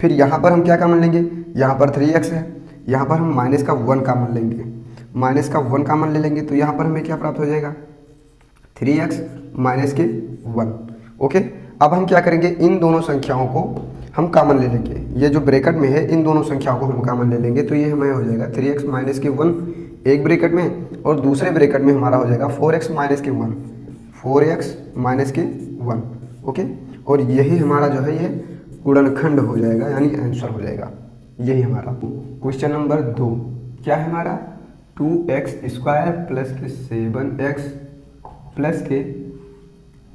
फिर यहाँ पर हम क्या कॉमन लेंगे, यहाँ पर 3x है, यहाँ पर हम माइनस का 1 कॉमन लेंगे, माइनस का 1 कॉमन ले लेंगे तो यहाँ पर हमें क्या प्राप्त हो जाएगा, 3x माइनस के 1। ओके, अब हम क्या करेंगे, इन दोनों संख्याओं को हम कॉमन ले लेंगे। ये जो ब्रैकेट में है इन दोनों संख्याओं को हम कॉमन ले लेंगे, तो ये हमें हो जाएगा 3x माइनस के 1 एक ब्रैकेट में, और दूसरे ब्रैकेट में हमारा हो जाएगा 4x minus k 1, 4x minus k 1। Okay, और यही हमारा जो है ये गुणनखंड हो जाएगा, यानी आंसर हो जाएगा। यही हमारा क्वेश्चन नंबर 2 क्या है हमारा, 2x स्क्वायर प्लस के 7x प्लस के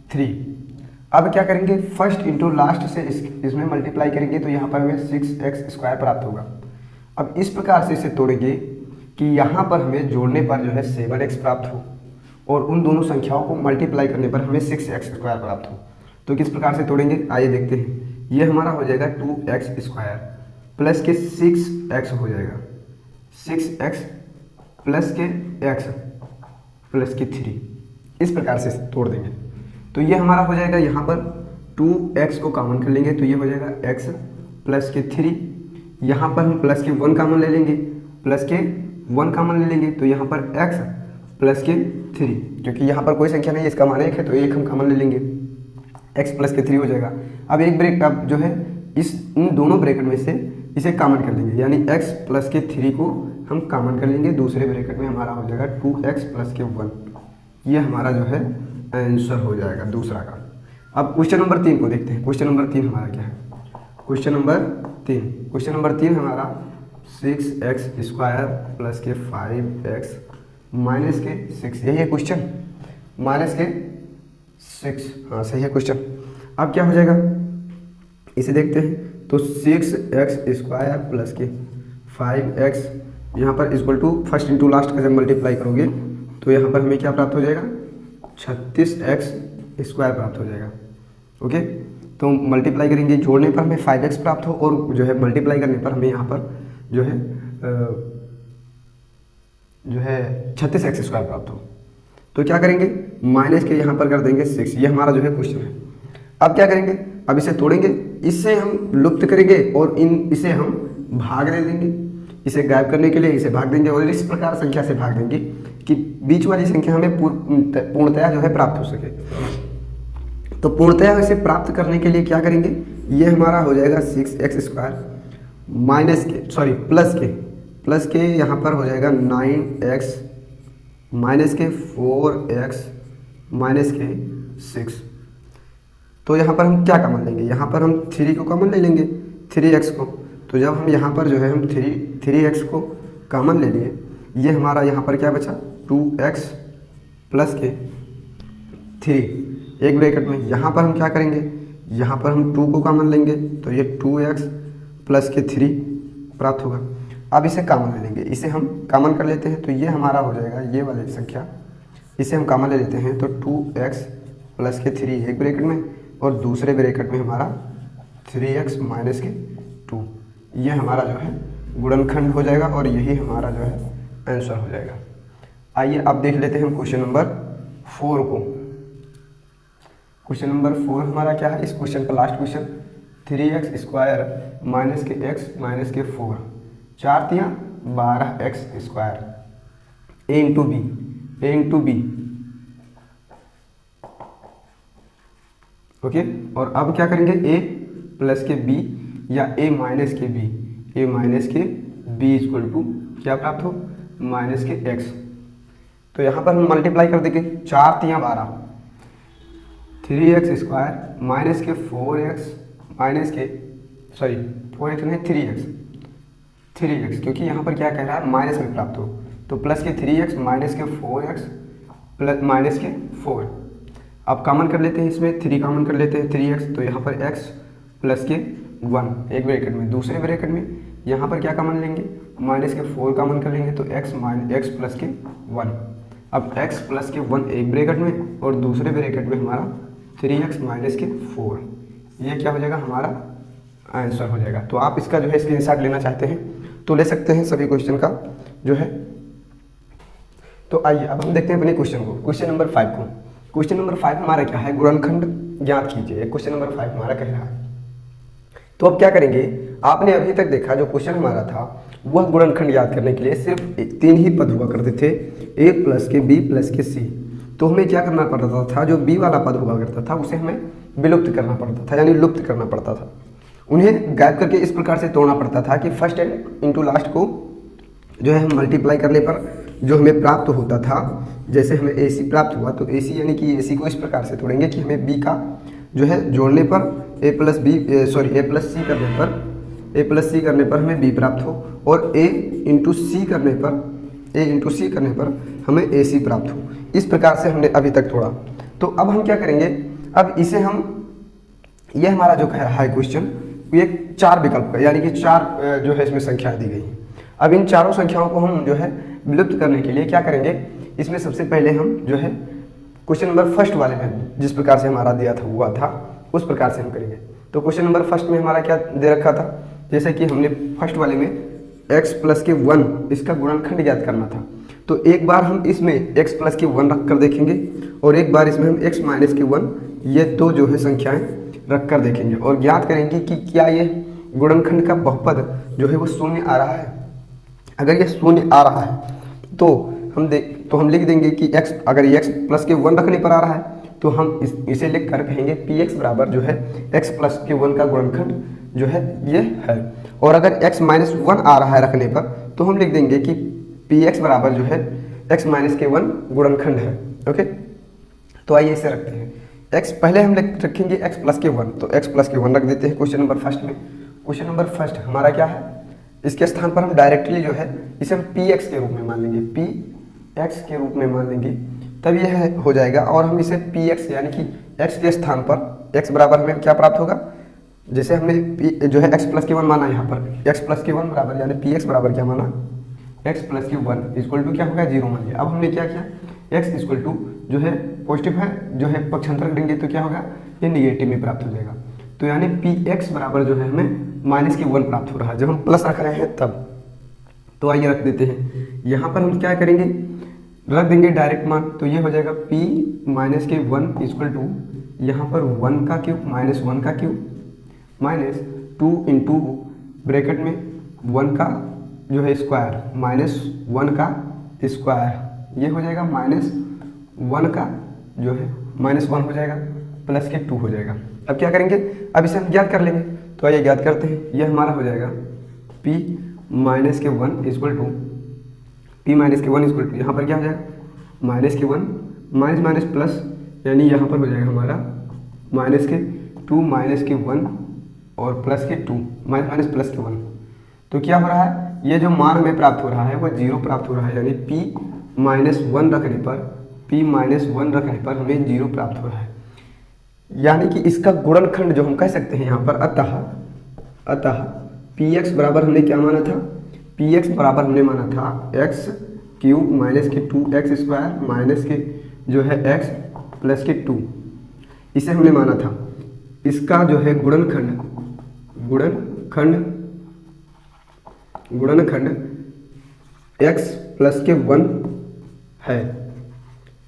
3। अब क्या करेंगे, फर्स्ट इंटू लास्ट से इसमें मल्टीप्लाई करेंगे, तो यहाँ पर हमें 6x स्क्वायर प्राप्त होगा। अब इस प्रकार से इसे तोड़ेंगे कि यहाँ पर हमें जोड़ने पर जो है 7x प्राप्त हो, और उन दोनों संख्याओं को मल्टीप्लाई करने पर हमें 6x स्क्वायर प्राप्त हो। तो किस प्रकार से तोड़ेंगे, आइए देखते हैं। ये हमारा हो जाएगा 2x स्क्वायर प्लस के 6x हो जाएगा, 6x प्लस के x प्लस के 3, इस प्रकार से तोड़ देंगे। तो ये हमारा हो जाएगा, यहाँ पर 2x को कॉमन कर लेंगे, तो ये हो जाएगा x प्लस के 3। यहाँ पर हम प्लस के 1 कॉमन ले लेंगे, प्लस के 1 कॉमन ले लेंगे, तो यहाँ पर x प्लस के 3, क्योंकि यहाँ पर कोई संख्या नहीं है, इसका मान 1 है, तो 1 हम कॉमन ले लेंगे, x प्लस के 3 हो जाएगा। अब एक ब्रेक अब जो है इन दोनों ब्रैकेट में से इसे कॉमन कर लेंगे, यानी x प्लस के 3 को हम कॉमन कर लेंगे, दूसरे ब्रैकेट में हमारा हो जाएगा 2x प्लस के 1। ये हमारा जो है आंसर हो जाएगा दूसरा का। अब क्वेश्चन नंबर 3 को देखते हैं। क्वेश्चन नंबर 3 हमारा क्या है, क्वेश्चन नंबर 3 हमारा 6x स्क्वायर प्लस के 5x माइनस के 6, यही है क्वेश्चन, माइनस के 6, हाँ सही है क्वेश्चन। अब क्या हो जाएगा, इसे देखते हैं। तो 6x स्क्वायर प्लस के 5x, यहाँ पर equal to first into last का जब मल्टीप्लाई करोगे तो यहाँ पर हमें क्या प्राप्त हो जाएगा, 36x स्क्वायर प्राप्त हो जाएगा। ओके, तो मल्टीप्लाई करेंगे, जोड़ने पर हमें 5x प्राप्त हो, और जो है मल्टीप्लाई करने पर हमें यहाँ पर जो है 36x स्क्वायर प्राप्त हो। तो क्या करेंगे, माइनस के यहाँ पर कर देंगे 6, ये हमारा जो है क्वेश्चन है। अब क्या करेंगे, अब इसे तोड़ेंगे, इससे हम लुप्त करेंगे और इसे हम भाग दे देंगे, इसे गायब करने के लिए इसे भाग देंगे, और इस प्रकार संख्या से भाग देंगे कि बीच वाली संख्या हमें पूर्णतया जो है प्राप्त हो सके। तो पूर्णतया इसे प्राप्त करने के लिए क्या करेंगे, ये हमारा हो जाएगा 6x स्क्वायर माइनस के प्लस के यहाँ पर हो जाएगा 9x माइनस के 4x माइनस के 6। तो यहाँ पर हम क्या कॉमन लेंगे, यहाँ पर हम 3 को कॉमन ले लेंगे, 3x को। तो जब हम यहाँ पर जो है हम 3x को कॉमन ले लिए, ये हमारा यहाँ पर क्या बचा, 2x प्लस के 3 एक ब्रैकेट में। यहाँ पर हम क्या करेंगे, यहाँ पर हम 2 को कॉमन लेंगे, तो ये 2x प्लस के 3 प्राप्त होगा। अब इसे कॉमन ले लेंगे, इसे हम कॉमन कर लेते हैं, तो ये हमारा हो जाएगा, ये वाली संख्या इसे हम कॉमन ले लेते हैं, तो 2x प्लस के 3 एक ब्रैकेट में, और दूसरे ब्रैकेट में हमारा 3x माइनस के 2। ये हमारा जो है गुणनखंड हो जाएगा, और यही हमारा जो है आंसर हो जाएगा। आइए अब देख लेते हैं हम क्वेश्चन नंबर 4 को। क्वेश्चन नंबर 4 हमारा क्या है, इस क्वेश्चन का last question, 3x square minus के x माइनस के 4, 4 तिया 12x square, a into b. Okay, और अब क्या करेंगे, a प्लस के b या a माइनस के b इक्वल टू क्या प्राप्त हो, माइनस के x। तो यहाँ पर हम मल्टीप्लाई कर देंगे, 4 तिया 12, 3x स्क्वायर माइनस के 4x माइनस के 4x नहीं 3x, क्योंकि यहाँ पर क्या कह रहा है, माइनस में प्राप्त हो, तो प्लस के 3x माइनस के 4x प्लस माइनस के 4। अब कॉमन कर लेते हैं, इसमें 3 कॉमन कर लेते हैं, 3x, तो यहाँ पर x प्लस के 1 एक ब्रैकेट में, दूसरे ब्रैकेट में यहाँ पर क्या कॉमन लेंगे, माइनस के 4 कॉमन कर लेंगे, तो x प्लस के 1। अब x प्लस के 1 एक ब्रैकेट में, और दूसरे ब्रैकेट में हमारा 3x माइनस के 4। ये क्या हो जाएगा, हमारा आंसर हो जाएगा। तो आप इसका जो है स्क्रीनशॉट लेना चाहते हैं तो ले सकते हैं, सभी क्वेश्चन का जो है। तो आइए अब हम देखते हैं अपने क्वेश्चन को, क्वेश्चन नंबर 5 को। क्वेश्चन नंबर 5 हमारा क्या है, गुणनखंड ज्ञात कीजिए। क्वेश्चन नंबर 5 हमारा कह रहा है, तो अब क्या करेंगे, आपने अभी तक देखा जो क्वेश्चन हमारा था वह गुणनखंड याद करने के लिए सिर्फ 3 ही पद हुआ करते थे, a प्लस के b प्लस के c। तो हमें क्या करना पड़ता था, जो बी वाला पद हुआ करता था उसे हमें विलुप्त करना पड़ता था, यानी लुप्त करना पड़ता था। उन्हें गायब करके इस प्रकार से तोड़ना पड़ता था कि फर्स्ट एंड इंटू लास्ट को जो है हम मल्टीप्लाई करने पर जो हमें प्राप्त होता था, जैसे हमें ए सी प्राप्त हुआ तो ए सी यानी कि ए सी को इस प्रकार से तोड़ेंगे कि हमें बी का जो है जोड़ने पर ए प्लस सी करने पर हमें बी प्राप्त हो, और ए इंटू सी करने पर हमें ए सी प्राप्त हो। इस प्रकार से हमने अभी तक तोड़ा। तो अब हम क्या करेंगे, अब इसे हम, ये हमारा जो है क्वेश्चन, ये 4 विकल्प का, यानी कि 4 जो है इसमें संख्या दी गई है। अब इन चारों संख्याओं को हम जो है विलुप्त करने के लिए क्या करेंगे, इसमें सबसे पहले हम जो है क्वेश्चन नंबर फर्स्ट वाले में जिस प्रकार से हमारा दिया था हुआ था उस प्रकार से हम करेंगे। तो क्वेश्चन नंबर फर्स्ट में हमारा क्या दे रखा था, जैसे कि हमने फर्स्ट वाले में x प्लस के 1 इसका गुणनखंड ज्ञात करना था। तो एक बार हम इसमें x प्लस के 1 रख कर देखेंगे और एक बार इसमें हम x माइनस के 1, ये दो जो है संख्याएं रख कर देखेंगे और ज्ञात करेंगे कि क्या ये गुणनखंड का बहुपद जो है वो शून्य आ रहा है। अगर ये शून्य आ रहा है तो हम लिख देंगे कि x, अगर ये x प्लस के 1 रखने पर आ रहा है तो हम इसे लिख कर कहेंगे px बराबर जो है x प्लस के 1 का गुणनखंड जो है ये है। और अगर x माइनस 1 आ रहा है रखने पर तो हम लिख देंगे कि px बराबर जो है x माइनस के 1 गुणनखंड है। ओके, तो आइए इसे रखते हैं। x पहले हम रखेंगे x प्लस के 1, तो x प्लस के 1 रख देते हैं क्वेश्चन नंबर फर्स्ट में। क्वेश्चन नंबर फर्स्ट हमारा क्या है, इसके स्थान पर हम डायरेक्टली जो है इसे हम px के रूप में मान लेंगे, px के रूप में मान लेंगे, तब यह हो जाएगा। और हम इसे px यानी कि x के स्थान पर x बराबर हमें क्या प्राप्त होगा, जैसे हमने जो है x प्लस के 1 माना यहाँ पर, x प्लस के 1 बराबर यानी px बराबर क्या माना, x प्लस के 1 इक्वल टू क्या होगा 0 मान लिया। अब हमने क्या किया, x इक्वल टू जो है पॉजिटिव है, जो है पक्षांतर देंगे तो क्या होगा, ये निगेटिव में प्राप्त हो जाएगा। तो यानी px बराबर जो है हमें माइनस के 1 प्राप्त हो रहा है जब हम प्लस रख रहे हैं तब। तो आइए रख देते हैं, यहाँ पर हम क्या करेंगे, रख देंगे डायरेक्ट मान, तो ये हो जाएगा p minus k 1 equal to यहाँ पर 1 का क्यूब माइनस 1 का क्यूब माइनस 2 इंटू ब्रैकेट में 1 का जो है स्क्वायर माइनस 1 का स्क्वायर, ये हो जाएगा माइनस 1 का जो है माइनस 1 हो जाएगा प्लस के 2 हो जाएगा। अब क्या करेंगे, अब इसे हम ज्ञात कर लेंगे, तो आइए ज्ञात करते हैं। यह हमारा हो जाएगा p minus k 1 equal to यहाँ पर क्या हो जाएगा minus k 1 minus minus plus, यानी यहाँ पर हो जाएगा हमारा माइनस के 2 माइनस के 1 और प्लस के 2 माइनस माइनस प्लस के 1। तो क्या हो रहा है, ये जो मान हमें प्राप्त हो रहा है वो 0 प्राप्त हो रहा है, यानी p माइनस 1 रखने पर हमें 0 प्राप्त हो रहा है। यानी कि इसका गुणनखंड जो हम कह सकते हैं यहाँ पर, अतः px बराबर हमने क्या माना था, px बराबर हमने माना था x क्यूब माइनस के 2x स्क्वायर माइनस के जो है x प्लस के 2, इसे हमने माना था। इसका जो है गुणनखंड x प्लस के 1 है।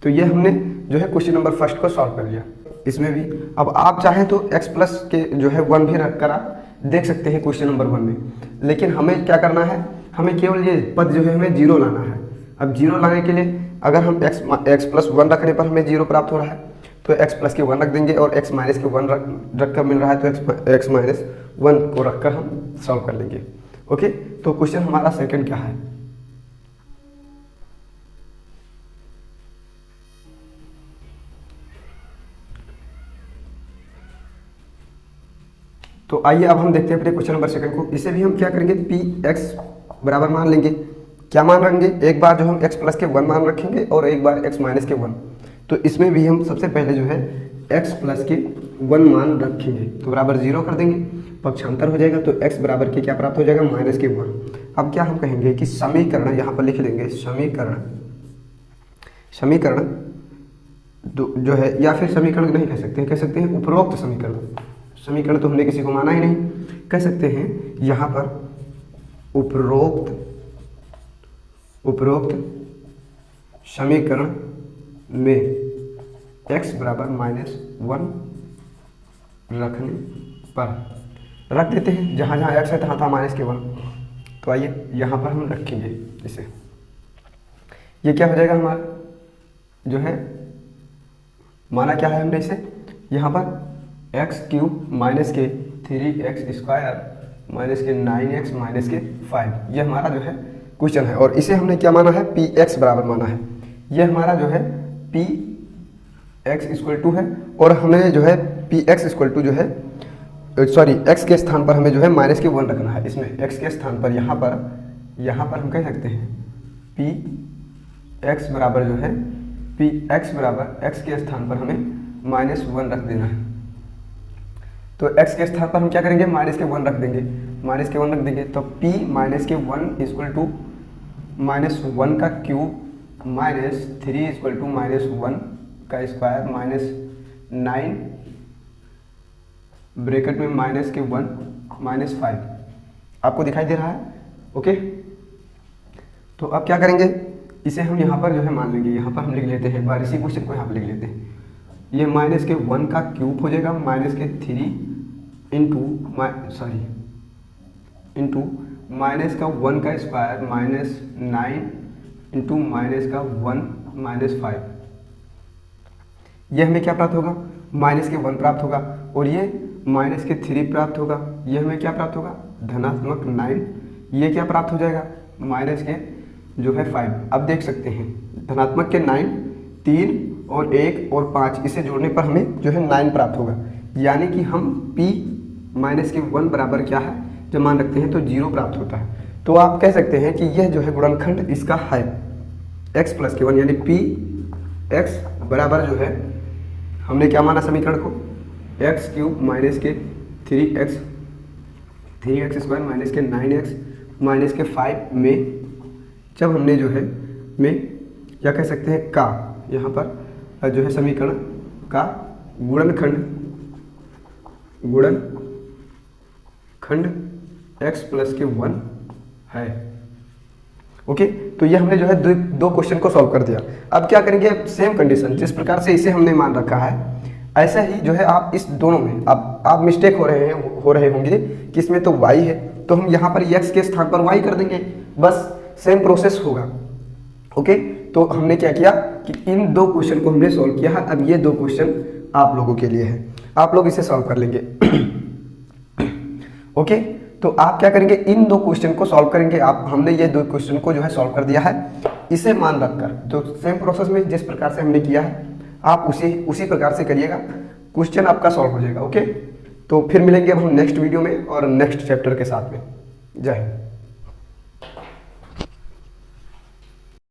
तो ये हमने जो है क्वेश्चन नंबर फर्स्ट को सॉल्व कर लिया। इसमें भी अब आप चाहें तो x प्लस के जो है 1 भी रख कर आप देख सकते हैं क्वेश्चन नंबर 1 में, लेकिन हमें क्या करना है, हमें केवल ये पद जो है हमें 0 लाना है। अब 0 लाने के लिए अगर हम x प्लस 1 रखने पर हमें 0 प्राप्त हो रहा है तो x प्लस के 1 रख देंगे, और x माइनस के 1 रख कर मिल रहा है तो x माइनस 1 को रख कर हम सॉल्व कर लेंगे। ओके, तो क्वेश्चन हमारा सेकंड क्या है, तो आइए अब हम देखते हैं अपने क्वेश्चन नंबर सेकंड को। इसे भी हम क्या करेंगे, px बराबर मान लेंगे, क्या मान रखेंगे, एक बार जो हम x प्लस के 1 मान रखेंगे और एक बार x माइनस के 1। तो इसमें भी हम सबसे पहले जो है x प्लस के 1 मान रखेंगे, तो बराबर 0 कर देंगे, पक्षांतर हो जाएगा, तो x बराबर के क्या प्राप्त हो जाएगा माइनस के 1। अब क्या हम कहेंगे कि समीकरण, यहाँ पर लिख लेंगे समीकरण जो है, या फिर समीकरण नहीं कह सकते हैं उपरोक्त समीकरण तो हमने किसी को माना ही नहीं, कह सकते हैं यहाँ पर उपरोक्त समीकरण में x बराबर माइनस 1 रखने पर रख देते हैं, जहाँ जहाँ x है तहाँ तहाँ माइनस के 1। तो आइए यहाँ पर हम रखेंगे इसे, ये क्या हो जाएगा हमारा जो है माना क्या है हमने इसे, यहाँ पर एक्स क्यूब माइनस के 3x स्क्वायर माइनस के 9x माइनस के 5, ये हमारा जो है क्वेश्चन है। और इसे हमने क्या माना है, पी एक्स बराबर माना है। ये हमारा जो है पी एक्स इक्वल टू है, और हमें जो है पी एक्स इक्वल टू जो है सॉरी एक्स के स्थान पर हमें जो है माइनस के 1 रखना है। इसमें एक्स के स्थान पर यहाँ पर हम कह सकते हैं पी एक्स बराबर जो है पी एक्स बराबर एक्स के स्थान पर हमें -1 रख देना है। तो x के स्थान पर हम क्या करेंगे, माइनस के 1 रख देंगे, माइनस के 1 रख देंगे। तो p minus k 1 equal to -1 का क्यूब माइनस 3 इक्वल टू -1 का स्क्वायर माइनस 9 ब्रैकेट में माइनस के 1 -5। आपको दिखाई दे रहा है? ओके, तो अब क्या करेंगे, इसे हम यहाँ पर जो है मान लेंगे, यहाँ पर हम लिख लेते हैं, बार इसी क्वेश्चन को यहाँ पर लिख लेते हैं। ये माइनस के 1 का क्यूब हो जाएगा माइनस के 3 इंटू माइनस का 1 का स्क्वायर माइनस 9 इंटू माइनस का 1 -5। ये हमें क्या प्राप्त होगा, माइनस के 1 प्राप्त होगा, और ये माइनस के 3 प्राप्त होगा। ये हमें क्या प्राप्त होगा, धनात्मक 9। ये क्या प्राप्त हो जाएगा, माइनस के जो है 5। अब देख सकते हैं धनात्मक के 9, 3 और 1 और 5, इसे जोड़ने पर हमें जो है 9 प्राप्त होगा। यानी कि हम p माइनस के 1 बराबर क्या है, जब मान रखते हैं तो 0 प्राप्त होता है। तो आप कह सकते हैं कि यह जो है गुणनखंड इसका है x प्लस के 1, यानी p x बराबर जो है हमने क्या माना समीकरण को, एक्स क्यूब माइनस के 3x स्क्वायर माइनस के 9x माइनस के 5 में, जब हमने जो है में क्या कह सकते हैं का, यहाँ पर जो है समीकरण का गुणनखंड x प्लस के 1 है। ओके, तो ये हमने जो है दो क्वेश्चन को सॉल्व कर दिया। अब क्या करेंगे, सेम कंडीशन जिस प्रकार से इसे हमने मान रखा है, ऐसा ही जो है आप इस दोनों में आप मिस्टेक हो रहे होंगे कि इसमें तो y है, तो हम यहाँ पर x के स्थान पर y कर देंगे, बस सेम प्रोसेस होगा। ओके, तो हमने क्या किया कि इन दो क्वेश्चन को हमने सॉल्व किया है। अब ये दो क्वेश्चन आप लोगों के लिए है, आप लोग इसे सॉल्व कर लेंगे। ओके, तो आप क्या करेंगे, इन दो क्वेश्चन को सॉल्व करेंगे आप। हमने ये दो क्वेश्चन को जो है सॉल्व कर दिया है, इसे मान रखकर। तो सेम प्रोसेस में जिस प्रकार से हमने किया है आप उसी प्रकार से करिएगा, क्वेश्चन आपका सॉल्व हो जाएगा। ओके, तो फिर मिलेंगे अब हम नेक्स्ट वीडियो में और नेक्स्ट चैप्टर के साथ में। जय हिंद।